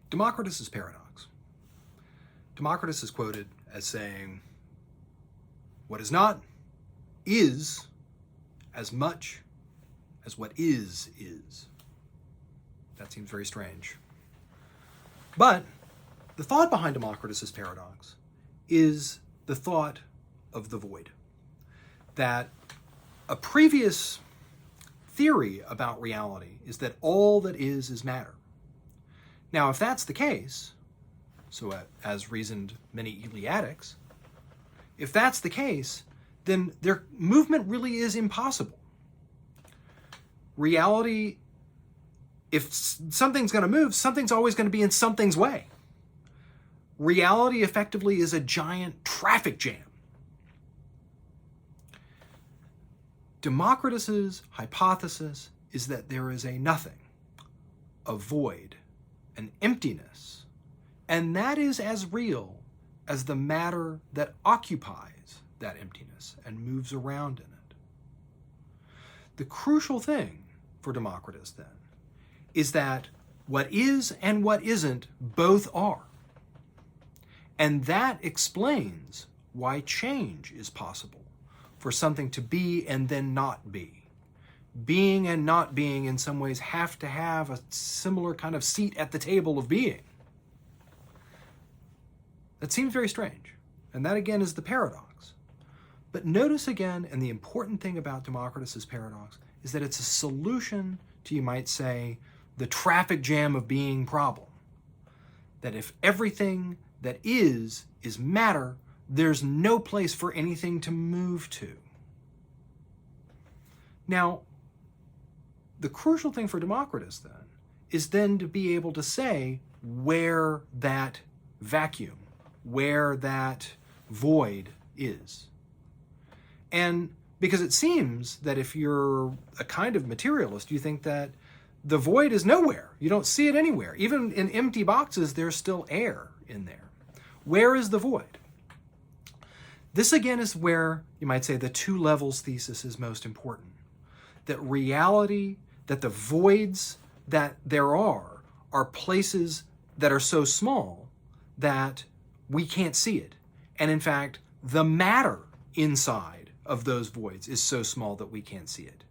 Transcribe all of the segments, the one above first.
Democritus's paradox. Democritus is quoted as saying, "What is not is as much as what is is." That seems very strange. But the thought behind Democritus's paradox is the thought of the void. That a previous theory about reality is that all that is matter. Now, if that's the case, so as reasoned many Eleatics, if that's the case, then their movement really is impossible. Reality, if something's going to move, something's always going to be in something's way. Reality effectively is a giant traffic jam. Democritus's hypothesis is that there is a nothing, a void, an emptiness, and that is as real as the matter that occupies that emptiness and moves around in it. The crucial thing for Democritus, then, is that what is and what isn't both are. And that explains why change is possible for something to be and then not be. Being and not being in some ways have to have a similar kind of seat at the table of being. That seems very strange. And that again is the paradox. But notice again, and the important thing about Democritus's paradox is that it's a solution to, you might say, the traffic jam of being problem. That if everything that is matter, there's no place for anything to move to. Now, the crucial thing for Democritus then is then to be able to say where that vacuum, where that void is. And because it seems that if you're a kind of materialist, you think that the void is nowhere. You don't see it anywhere. Even in empty boxes, there's still air in there. Where is the void? This again is where, you might say, the two levels thesis is most important. That reality, that the voids that there are places that are so small that we can't see it. And in fact, the matter inside of those voids is so small that we can't see it.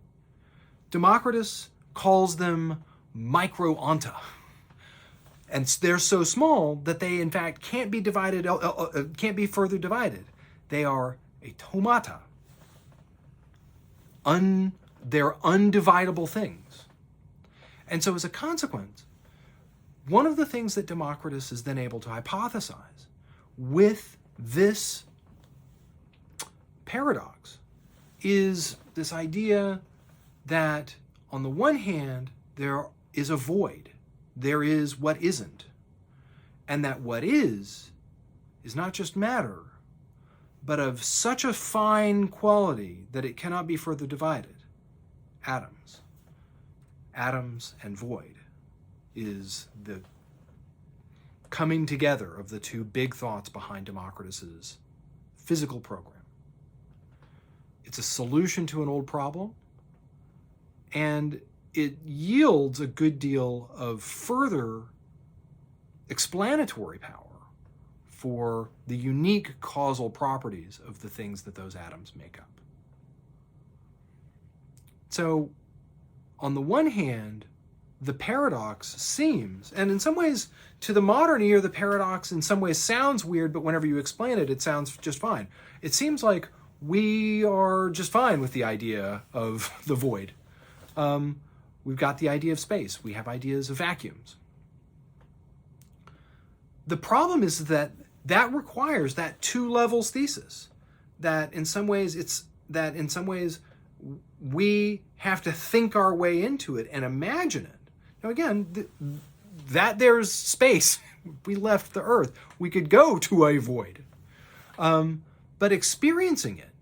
Democritus calls them microonta. And they're so small that they, in fact, can't be divided, can't be further divided. They are automata. They're undividable things. And so as a consequence, one of the things that Democritus is then able to hypothesize with this paradox is this idea that on the one hand, there is a void. There is what isn't. And that what is not just matter, but of such a fine quality that it cannot be further divided. Atoms. Atoms and void is the coming together of the two big thoughts behind Democritus's physical program. It's a solution to an old problem, and it yields a good deal of further explanatory power for the unique causal properties of the things that those atoms make up. So, on the one hand, the paradox seems, and in some ways, to the modern ear, the paradox in some ways sounds weird, but whenever you explain it, it sounds just fine. It seems like we are just fine with the idea of the void. We've got the idea of space. We have ideas of vacuums. The problem is that requires that two levels thesis. That in some ways we have to think our way into it and imagine it. Now again, that there's space. We left the Earth. We could go to a void. But experiencing it,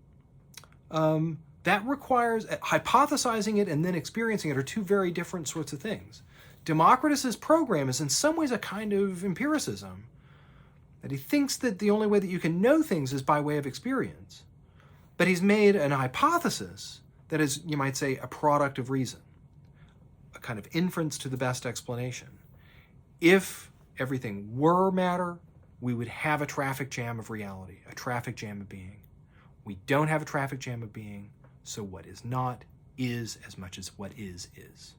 that requires, hypothesizing it and then experiencing it are two very different sorts of things. Democritus's program is in some ways a kind of empiricism, that he thinks that the only way that you can know things is by way of experience. But he's made an hypothesis that is, you might say, a product of reason, a kind of inference to the best explanation. If everything were matter, we would have a traffic jam of reality, a traffic jam of being. We don't have a traffic jam of being, so what is not is as much as what is is.